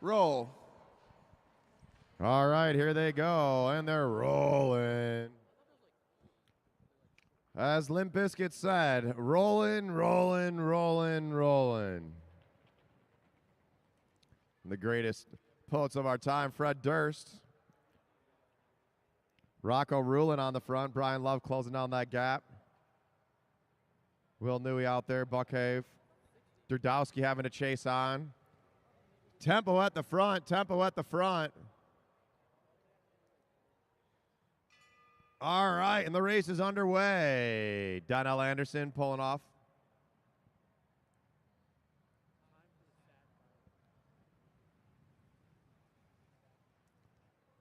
Roll. All right, here they go, and they're rolling. As Limp Bizkit said, rolling, rolling, rolling, rolling. The greatest poets of our time, Fred Durst. Rocco Rulin on the front, Brian Love closing down that gap. Will Newey out there, Buckhave. Durdowski having to chase on. Tempo at the front, tempo at the front. All right, and the race is underway. Donnell Anderson pulling off.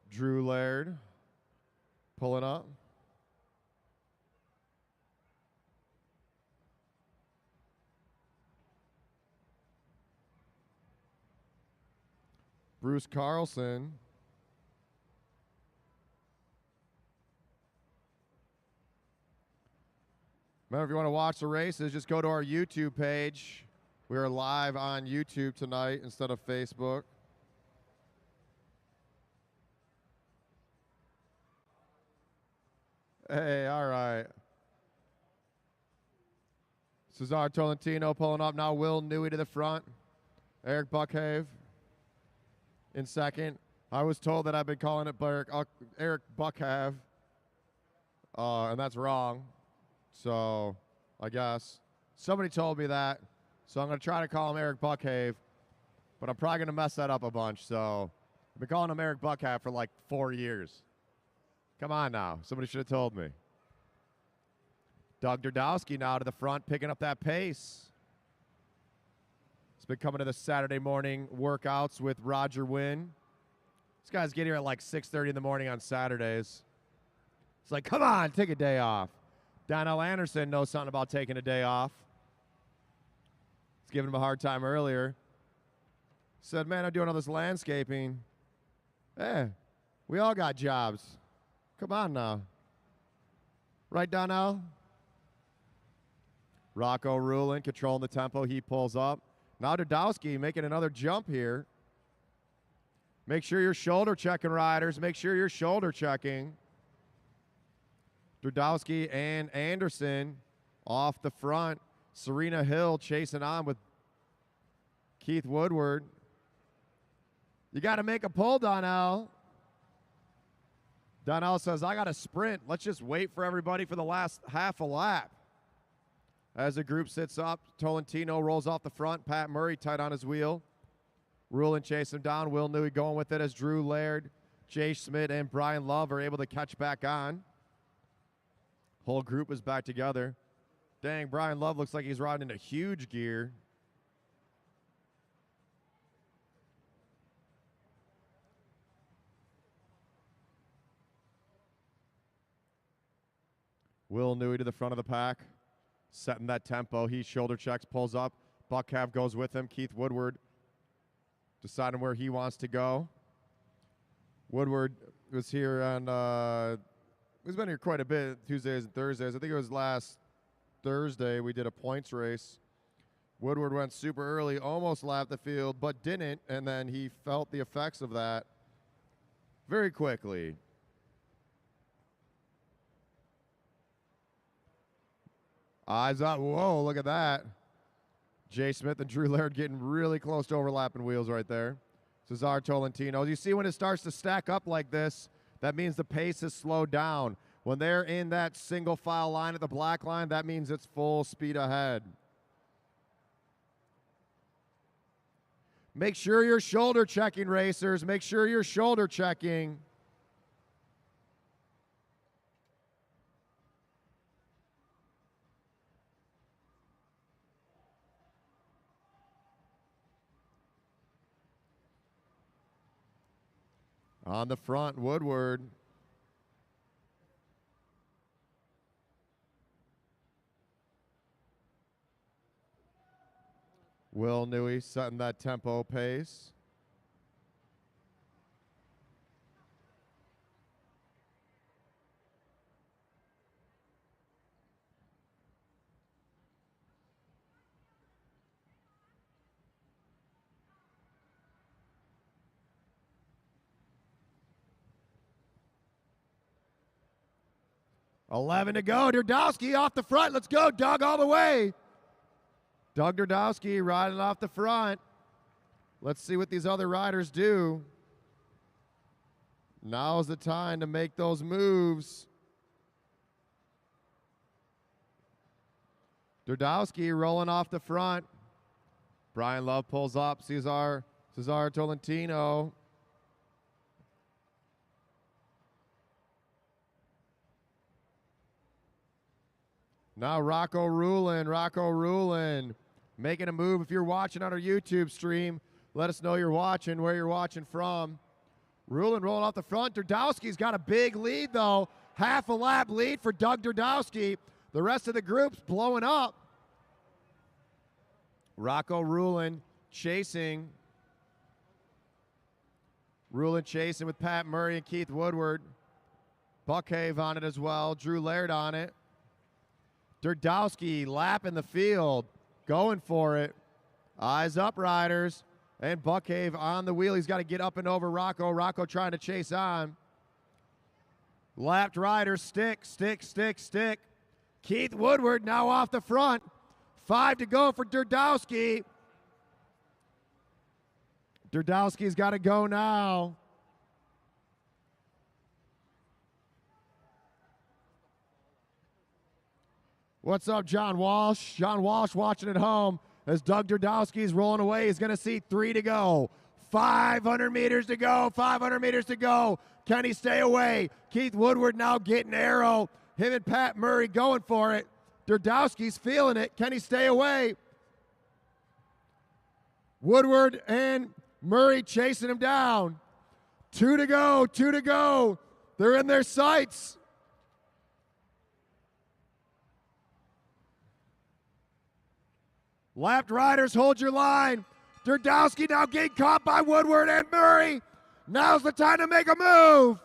Drew Laird pulling up. Bruce Carlson. Remember, if you want to watch the races, just go to our YouTube page. We are live on YouTube tonight instead of Facebook. Hey, all right. Cesar Tolentino pulling up now. Will Newey to the front. Eric Buckhave in second. I was told that I've been calling it Eric Buckhave, and that's wrong. So, I guess. Somebody told me that, so I'm going to try to call him Eric Buckhave, but I'm probably going to mess that up a bunch, so I've been calling him Eric Buckhave for like 4 years. Come on now. Somebody should have told me. Doug Durdowski now to the front, picking up that pace. He's been coming to the Saturday morning workouts with Roger Wynn. These guys get here at like 6:30 in the morning on Saturdays. It's like, come on, take a day off. Donnell Anderson knows something about taking a day off. He's giving him a hard time earlier. Said, man, I'm doing all this landscaping. Hey, we all got jobs. Come on now. Right, Donnell? Rocco Rulin controlling the tempo. He pulls up. Now Durdowski making another jump here. Make sure you're shoulder checking, riders. Make sure you're shoulder checking. Durdowski and Anderson off the front. Serena Hill chasing on with Keith Woodward. You got to make a pull, Donnell. Donnell says, I got to sprint. Let's just wait for everybody for the last half a lap. As the group sits up, Tolentino rolls off the front. Pat Murray tight on his wheel. Rulin chasing him down. Will Newey going with it as Drew Laird, Jay Schmidt, and Brian Love are able to catch back on. Whole group is back together. Dang, Brian Love looks like he's riding in a huge gear. Will Newey to the front of the pack, setting that tempo. He shoulder checks, pulls up. Buckhave goes with him. Keith Woodward deciding where he wants to go. Woodward was here on, he's been here quite a bit, Tuesdays and Thursdays. I think it was last Thursday we did a points race. Woodward went super early, almost lapped the field, but didn't, and then he felt the effects of that very quickly. Eyes up. Whoa, look at that. Jay Smith and Drew Laird getting really close to overlapping wheels right there. Cesar Tolentino. You see when it starts to stack up like this, that means the pace has slowed down. When they're in that single file line at the black line, that means it's full speed ahead. Make sure you're shoulder checking, racers. Make sure you're shoulder checking. On the front, Woodward. Will Newey setting that tempo pace. 11 to go. Derdowski off the front. Let's go, Doug, all the way. Doug Derdowski riding off the front. Let's see what these other riders do. Now's the time to make those moves. Derdowski rolling off the front. Brian Love pulls up. Cesar Tolentino. Now Rocco Ruhlin making a move. If you're watching on our YouTube stream, let us know you're watching, where you're watching from. Ruhlin rolling off the front. Derdowski's got a big lead, though. Half a lap lead for Doug Derdowski. The rest of the group's blowing up. Rocco Ruhlin chasing. Ruhlin chasing with Pat Murray and Keith Woodward. Buckhave on it as well. Drew Laird on it. Derdowski lapping the field, going for it. Eyes up, riders. And Buckhave on the wheel. He's got to get up and over Rocco. Rocco trying to chase on. Lapped riders, stick. Keith Woodward now off the front. 5 to go for Derdowski. Derdowski's got to go now. What's up, John Walsh? John Walsh watching at home as Doug Derdowski's rolling away. He's going to see 3 to go. 500 meters to go. 500 meters to go. Can he stay away? Keith Woodward now getting arrow. Him and Pat Murray going for it. Derdowski's feeling it. Can he stay away? Woodward and Murray chasing him down. 2 to go. 2 to go. They're in their sights. Lapped riders, hold your line. Derdowski now getting caught by Woodward and Murray. Now's the time to make a move.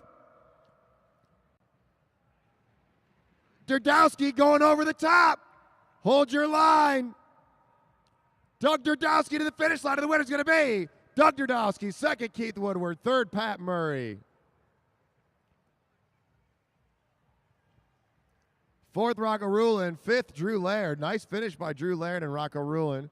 Derdowski going over the top. Hold your line. Doug Derdowski to the finish line. And the winner's going to be Doug Derdowski. Second, Keith Woodward. Third, Pat Murray. Fourth, Rocco Ruhlin. Fifth, Drew Laird. Nice finish by Drew Laird and Rocco Ruhlin.